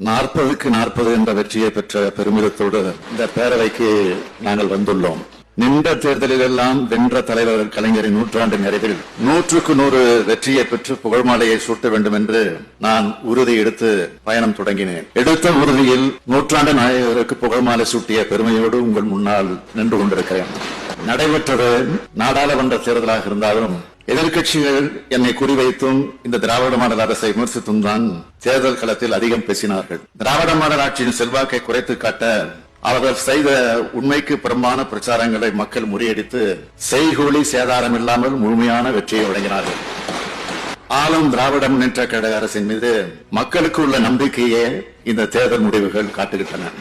40க்கு 40 என்ற வெற்றியை பெற்ற பெருமிதத்தோடு இந்த பேரவைக்கு நாங்கள் வந்துள்ளோம். நின்ற தேர்தலில் எல்லாம் வென்ற தலைவர் கலைஞரின் நூற்றாண்டு நிறைவில் 100க்கு 100 வெற்றியை பெற்று புகழ்மாலையை சூட்ட வேண்டும் என்று நான் உறுதி எடுத்து பயணம் தொடங்கினேன். எடுத்த உறுதியில் நூற்றாண்டு நாயகருக்கு புகழ்மாலை சூட்டிய பெருமையோடு உங்கள் முன்னால் நின்று கொண்டிருக்கிறேன். நடைபெற்றது நாடாளுமன்ற தேர்தலாக இருந்தாலும் எதிர்கட்சிகள் என்னை குறிவைத்தும் இந்த திராவிட மாடல் அரசை விமர்சித்தும் தான் தேர்தல் களத்தில் அதிகம் பேசினார்கள். திராவிட மாடல் ஆட்சியின் செல்வாக்கை குறைத்து காட்ட அவர்கள் செய்த உண்மைக்கு புறம்பான பிரச்சாரங்களை மக்கள் முறியடித்து செய்கூலி சேதாரம் இல்லாமல் முழுமையான வெற்றியை வழங்கினார்கள். ஆளும் திராவிட முன்னேற்ற கழக அரசின் மீது மக்களுக்கு உள்ள நம்பிக்கையே இந்த தேர்தல் முடிவுகள் காட்டுகின்றன.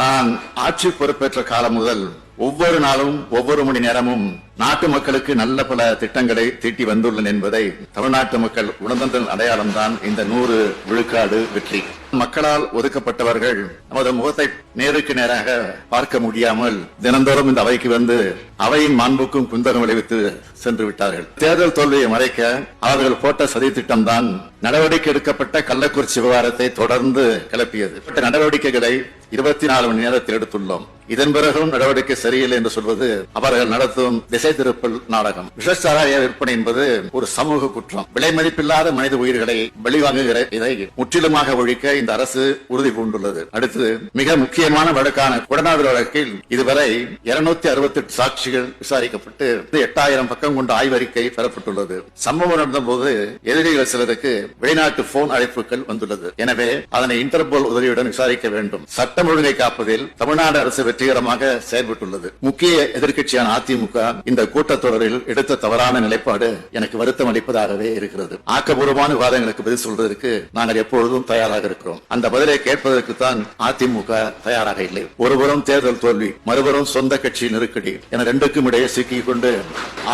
நான் ஆட்சி பொறுப்பேற்ற காலம் முதல் ஒவ்வொரு நாளும் ஒவ்வொரு மணி நேரமும் நாட்டு மக்களுக்கு நல்ல பல திட்டங்களை தீட்டி வந்துள்ளன என்பதை தமிழ்நாட்டு மக்கள் உணர்ந்ததன் அடையாளம் தான் இந்த 100 விழுக்காடு வெற்றி. மக்களால் ஒதுக்கப்பட்டவர்கள் நமது முகத்தை நேருக்கு நேராக பார்க்க முடியாமல் தினந்தோறும் இந்த அவைக்கு வந்து அவையின் மாண்புக்கும் குந்தகம் விளைவித்து சென்று விட்டார்கள். தேர்தல் தோல்வியை மறைக்க அவர்கள் போட்ட சதி திட்டம் தான் நடவடிக்கை எடுக்கப்பட்ட கள்ளக்குறிச்சி விவகாரத்தை தொடர்ந்து கிளப்பியது. நடவடிக்கைகளை 24 மணி நேரத்தில் எடுத்துள்ளோம். இதன் பிறகும் நடவடிக்கை சரியில்லை என்று சொல்வது அவர்கள் நடத்தும் திசை திருப்பல் நாடகம். விஷச்சாராய விற்பனை என்பது ஒரு சமூக குற்றம். விலை மதிப்பில்லாத மனித உயிர்களை வெளிவாங்குகிற இதை முற்றிலுமாக ஒழிக்க இந்த அரசு உறுதி பூண்டுள்ளது. அடுத்து மிக முக்கியமான வழக்கான கொடநாடு வழக்கில் இதுவரை 268 சாட்சிகள் விசாரிக்கப்பட்டு 8000 பக்கம் கொண்ட ஆய்வறிக்கை பெறப்பட்டுள்ளது. சம்பவம் நடந்த போது எதிரிகள் சிலருக்கு வெளிநாட்டு போன் அழைப்புகள் வந்துள்ளது. எனவே அதனை இன்டர்போல் உதவியுடன் விசாரிக்க வேண்டும். சட்டம் ஒழுங்கை காப்பதில் தமிழ்நாடு அரசு வெற்றிகரமாக செயல்பட்டுள்ளது. முக்கிய எதிர்க்கட்சியான அதிமுக இந்த கூட்டத்தொடரில் எடுத்த தவறான நிலைப்பாடு எனக்கு வருத்தம் அளிப்பதாகவே இருக்கிறது. ஆக்கப்பூர்வமான விவாதங்களுக்கு பதில் சொல்வதற்கு நாங்கள் எப்பொழுதும் தயாராக இருக்கிறோம். அந்த பதிலை கேட்பதற்கு தான் அதிமுக தயாராக இல்லை. ஒருபுறம் தேர்தல் தோல்வி, மறுபுறம் சொந்த கட்சி நெருக்கடி என ரெண்டுக்கும் இடையே சிக்கிக் கொண்டு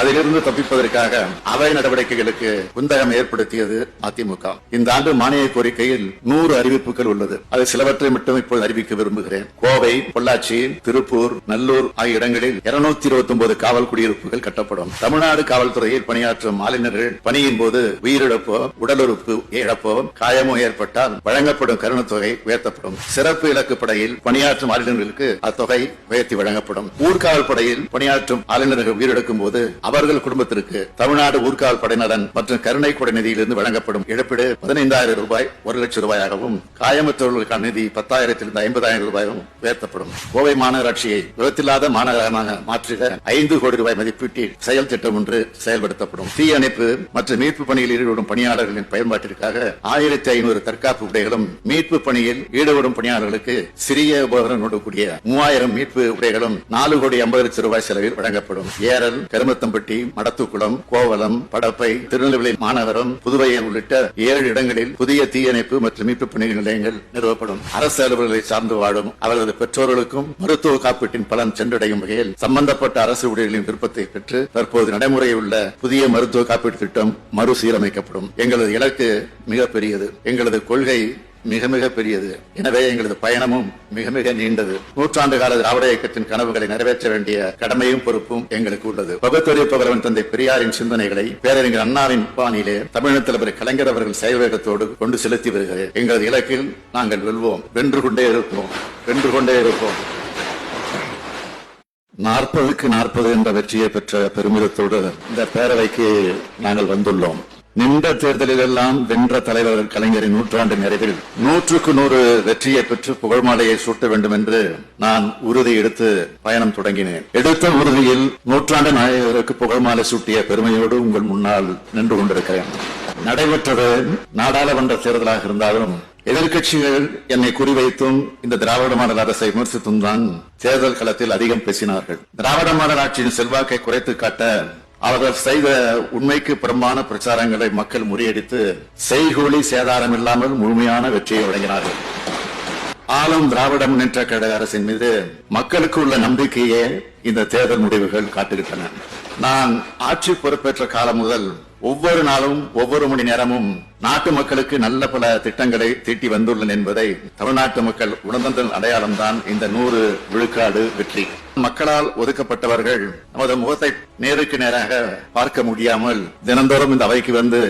அதிலிருந்து தப்பிப்பதற்காக அவை நடவடிக்கைகளுக்கு குந்தகம் ஏற்படுத்தியது அதிமுக. இந்த ஆண்டு மானிய கோரிக்கையில் 100 அறிவிப்புகள் உள்ளது. அது சிலவற்றை மட்டும் இப்போது அறிவிக்க விரும்புகிறேன். கோவை, பொள்ளாச்சி, திருப்பூர், நல்லூர் ஆகிய இடங்களில் 229 காவல் குடியிருப்புகள் கட்டப்படும். தமிழ்நாடு காவல்துறையில் பணியாற்றும் ஆளுநர்கள் பணியின் போது உயிரிழப்போ, உடலுறுப்பு இழப்போ, காயமோ ஏற்பட்டால் வழங்கப்படும் கருணத்தொகை உயர்த்தப்படும். சிறப்பு இலக்கு படையில் பணியாற்றும் ஆளுநர்களுக்கு அத்தொகை உயர்த்தி வழங்கப்படும். ஊர்காவல் படையில் பணியாற்றும் ஆளுநர்கள் உயிரிழக்கும் போது அவர்கள் குடும்பத்திற்கு தமிழ்நாடு ஊர்காவல் படையினரன் மற்றும் கருணை கொடை நிதியிலிருந்து வழங்கப்படும் இழப்பீடு 15,000 ரூபாய் 1 லட்சம் ரூபாயாகவும், காயமற்றவர்களுக்கான நிதி 10,000 - 50,000 ரூபாயும் உயர்த்தப்படும். கோவை மாநகராட்சியை விபத்தில்லாத மாநகரமாக மாற்றிட 5 கோடி ரூபாய் மதிப்பீட்டில் செயல் திட்டம் ஒன்று செயல்படுத்தப்படும். தீயணைப்பு மற்றும் மீட்பு பணியில் ஈடுபடும் பணியாளர்களின் பயன்பாட்டிற்காக 1500 தற்காப்பு உடைகளும், மீட்பு பணியில் ஈடுபடும் பணியாளர்களுக்கு சிறிய உபகரணங்களோடு கூடிய 3000 மீட்பு உடைகளும் 4 கோடி 50 லட்சம் ரூபாய் செலவில் வழங்கப்படும். ஏரல், கருமத்தம்பட்டி, மடத்துக்குளம், கோவலம், படப்பை, திருநெல்வேலி மாநகரம், புதுவையில் உள்ளிட்ட 7 இடங்களில் புதிய தீயணைப்பு மற்றும் மீட்பு பணிகள் நிலையங்கள் நிறுவப்படும். அரசு அலுவலர்களை சார்ந்து வாழும் அவர்களது பெற்றோர்களுக்கும் மருத்துவ காப்பீட்டின் பலன் சென்றடையும் வகையில் சம்பந்தப்பட்ட அரசு ஊழியர்களின் விருப்பத்தை பெற்று தற்போது நடைமுறையில் உள்ள புதிய மருத்துவ காப்பீட்டு திட்டம் மறுசீரமைக்கப்படும். எங்களது இலக்கு மிகப்பெரியது. எங்களது கொள்கை மிக மிக பெரியது. எனவே எங்களது பயணமும் மிக மிக நீண்டது. நூற்றாண்டு கால திராவிட இயக்கத்தின் கனவுகளை நிறைவேற்ற வேண்டிய கடமையும் பொறுப்பும் எங்களுக்கு உள்ளது. பகுத்தறிவு புகழவன் தந்தை பெரியாரின் சிந்தனைகளை பேரறிஞர் அண்ணாவின் பாணியிலே தமிழக தலைவர் கலைஞர் அவர்கள் செயல்வேகத்தோடு கொண்டு செலுத்தி வருகிறது. எங்களது இலக்கில் நாங்கள் வெல்வோம். வென்று கொண்டே இருப்போம். வென்று கொண்டே இருப்போம். 40க்கு 40 என்ற வெற்றியை பெற்ற பெருமிதத்தோடு இந்த பேரவைக்கு நாங்கள் வந்துள்ளோம். நின்ற தேர்தலில் எல்லாம் வென்ற தலைவர் கலைஞரின் நூற்றாண்டு நிறைவில் 100க்கு 100 வெற்றியை பெற்று புகழ்மாலையை சூட்ட வேண்டும் என்று நான் உறுதி எடுத்து பயணம் தொடங்கினேன். எடுத்த உறுதியில் நூற்றாண்டு நாயகருக்கு புகழ்மாலை சூட்டிய பெருமையோடு உங்கள் முன்னால் நின்று கொண்டிருக்கிறேன். நடைபெற்றது நாடாளுமன்ற தேர்தலாக இருந்தாலும் எதிர்கட்சிகள் என்னை குறிவைத்தும் இந்த திராவிட மாடல் அரசை விமர்சித்தும் தான் தேர்தல் களத்தில் அதிகம் பேசினார்கள். திராவிட மாடல் ஆட்சியின் செல்வாக்கை குறைத்து காட்ட அவர்கள் செய்த உண்மைக்கு புறம்பான பிரச்சாரங்களை மக்கள் முறியடித்து செய்கூலி சேதாரம் இல்லாமல் முழுமையான வெற்றியை வழங்கினார்கள். ஆளும் திராவிட முன்னேற்ற கழக அரசின் மீது மக்களுக்கு உள்ள நம்பிக்கையே இந்த தேர்தல் முடிவுகள் காட்டுகின்றன. நான் ஆட்சி பொறுப்பேற்ற காலம் முதல் ஒவ்வொரு நாளும் ஒவ்வொரு மணி நேரமும் நாட்டு மக்களுக்கு நல்ல பல திட்டங்களை தீட்டி வந்துள்ளன என்பதை தமிழ்நாட்டு மக்கள் உணர்ந்ததன் அடையாளம் தான் இந்த 100 விழுக்காடு வெற்றி. மக்களால் ஒதுக்கப்பட்டவர்கள் நமது முகத்தை நேருக்கு நேராக பார்க்க முடியாமல் தினந்தோறும் இந்த அவைக்கு வந்து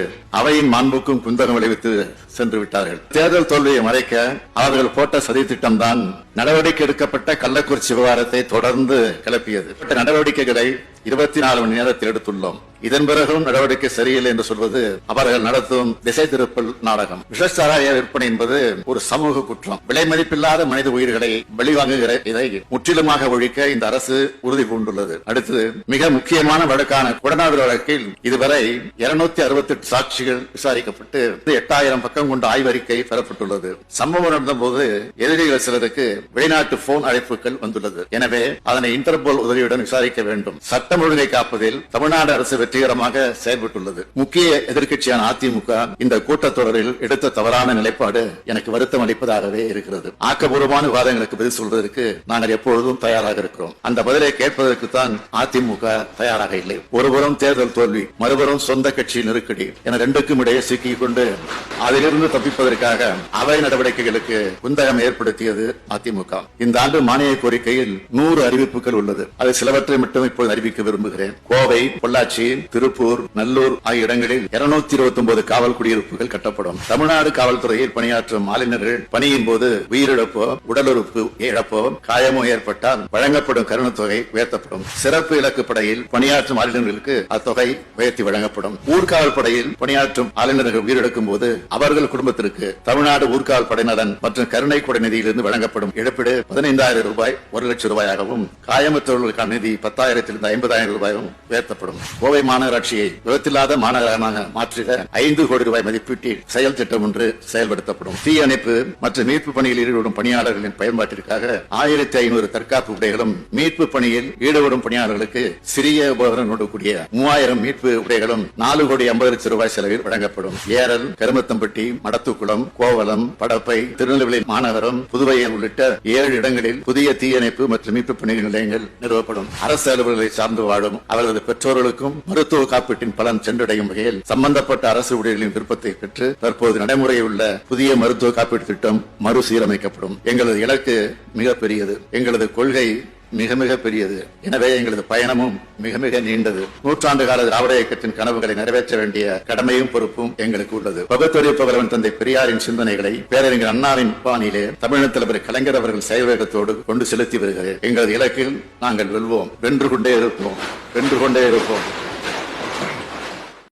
அவையின் மாண்புக்கும் குந்தகம் விளைவித்து சென்று விட்டார்கள். தேர்தல் தோல்வியை மறைக்க அவர்கள் போட்ட சதி திட்டம் தான் நடவடிக்கை எடுக்கப்பட்ட கள்ளக்குறிச்சி விவகாரத்தை தொடர்ந்து கிளப்பியது. நடவடிக்கைகளை 24 மணி நேரத்தில் எடுத்துள்ளோம். இதன் பிறகும் நடவடிக்கை சரியில்லை என்று சொல்வது அவர்கள் நடத்தும் திசை திருப்பல் நாடகம். விஷச்சாராய விற்பனை என்பது ஒரு சமூக குற்றம். விலை மதிப்பில்லாத மனித உயிர்களை வெளிவாங்குகிற இதை முற்றிலுமாக ஒழிக்க இந்த அரசு உறுதி பூண்டுள்ளது. அடுத்து மிக முக்கியமான வழக்கான கொடநாடு வழக்கில் இதுவரை 268 சாட்சிகள் விசாரிக்கப்பட்டு 8000 பக்கம் கொண்ட ஆய்வறிக்கை பெறப்பட்டுள்ளது. சம்பவம் நடந்த போது எதிரிகள் சிலருக்கு வெளிநாட்டு போன் அழைப்புகள் வந்துள்ளது. எனவே அதனை இன்டர்போல் உதவியுடன் விசாரிக்க வேண்டும். சட்டம் ஒழுங்கை காப்பதில் தமிழ்நாடு அரசு வெற்றிகரமாக செயல்பட்டுள்ளது. முக்கிய எதிர்க்கட்சியான அதிமுக இந்த கூட்டத்தொடரில் எடுத்த தவறான நிலைப்பாடு எனக்கு வருத்தம் அளிப்பதாகவே இருக்கிறது. ஆக்கப்பூர்வமான விவாதங்களுக்கு பதில் சொல்வதற்கு நாங்கள் எப்பொழுதும் தயாராக இருக்கிறோம். அந்த பதிலை கேட்பதற்கு தான் அதிமுக தயாராக இல்லை. ஒருபுறம் தேர்தல் தோல்வி, மறுபுறம் சொந்த கட்சி நெருக்கடி என ரெண்டுக்கும் இடையே சிக்கிக் கொண்டு அதிலிருந்து தப்பிப்பதற்காக அவை நடவடிக்கைகளுக்கு குந்தகம் ஏற்படுத்தியது அதிமுக. இந்த ஆண்டு மானிய கோரிக்கையில் 100 அறிவிப்புகள் உள்ளது. அது சிலவற்றை மட்டும் இப்போது அறிவிக்க விரும்புகிறேன். கோவை, பொள்ளாச்சி, திருப்பூர், நல்லூர் ஆகிய இடங்களில் 229 காவல் குடியிருப்புகள் கட்டப்படும். தமிழ்நாடு காவல்துறையில் பணியாற்றும் ஆளுநர்கள் பணியின் போது உயிரிழப்போ, உடலுறுப்பு இழப்போ, காயமோ ஏற்பட்டால் வழங்கப்படும் கருணத்தொகை உயர்த்தப்படும். சிறப்பு இலக்கு படையில் பணியாற்றும் ஆளுநர்களுக்கு அத்தொகை உயர்த்தி வழங்கப்படும். ஊர்காவல் படையில் பணியாற்றும் ஆளுநர்கள் உயிரிழக்கும் போது அவர்கள் குடும்பத்திற்கு தமிழ்நாடு ஊர்காவல் படையினரன் மற்றும் கருணை கொடை நிதியிலிருந்து வழங்கப்படும் இழப்பீடு 15,000 ரூபாய் 1 லட்சம் ரூபாயாகவும், காயமற்றவர்களுக்கான நிதி 10,000 50,000 ரூபாயும் உயர்த்தப்படும். கோவை மாநகராட்சியை விபத்தில்லாத மாநகரமாக மாற்றிட 5 கோடி ரூபாய் மதிப்பீட்டில் செயல் திட்டம் ஒன்று செயல்படுத்தப்படும். தீயணைப்பு மற்றும் மீட்பு பணியில் ஈடுபடும் பணியாளர்களின் பயன்பாட்டிற்காக 1500 தற்காப்பு உடைகளும், மீட்பு பணியில் ஈடுபடும் பணியாளர்களுக்கு சிறிய உபகரணங்களோடு கூடிய 3000 மீட்பு உடைகளும் 4 கோடி 50 லட்சம் ரூபாய் செலவில் வழங்கப்படும். ஏரல், கருமத்தம்பட்டி, மடத்துக்குளம், கோவலம், படப்பை, திருநெல்வேலி மாநகரம், புதுவையில் உள்ளிட்ட 7 இடங்களில் புதிய தீயணைப்பு மற்றும் மீட்பு பணி நிலையங்கள் நிறுவப்படும். அரசு அலுவலர்களை சார்ந்து வாழும் அவர்களது பெற்றோர்களுக்கும் மருத்துவ காப்பீட்டின் பலன் சென்றடையும் வகையில் சம்பந்தப்பட்ட அரசு ஊழியர்களின் விருப்பத்தை பெற்று தற்போது நடைமுறையில் உள்ள புதிய மருத்துவ காப்பீட்டு திட்டம் மறுசீரமைக்கப்படும். எங்களது இலக்கு மிகப்பெரியது. எங்களது கொள்கை மிக மிக பெரியது. எனவே எங்களது பயணமும் மிக மிக நீண்டது. 100 ஆண்டு கால திராவிட இயக்கத்தின் கனவுகளை நிறைவேற்ற வேண்டிய கடமையும் பொறுப்பும் எங்களுக்கு உள்ளது. பகுத்தறிவு புகழ்வன் தந்தை பெரியாரின் சிந்தனைகளை பேரறிஞர் அண்ணாவின் பாணியிலே தமிழக தலைவர் கலைஞர் அவர்கள் செயல்வேகத்தோடு கொண்டு செலுத்தி வருகிறேன். எங்களது இலக்கில் நாங்கள் வெல்வோம். வென்று கொண்டே இருப்போம்.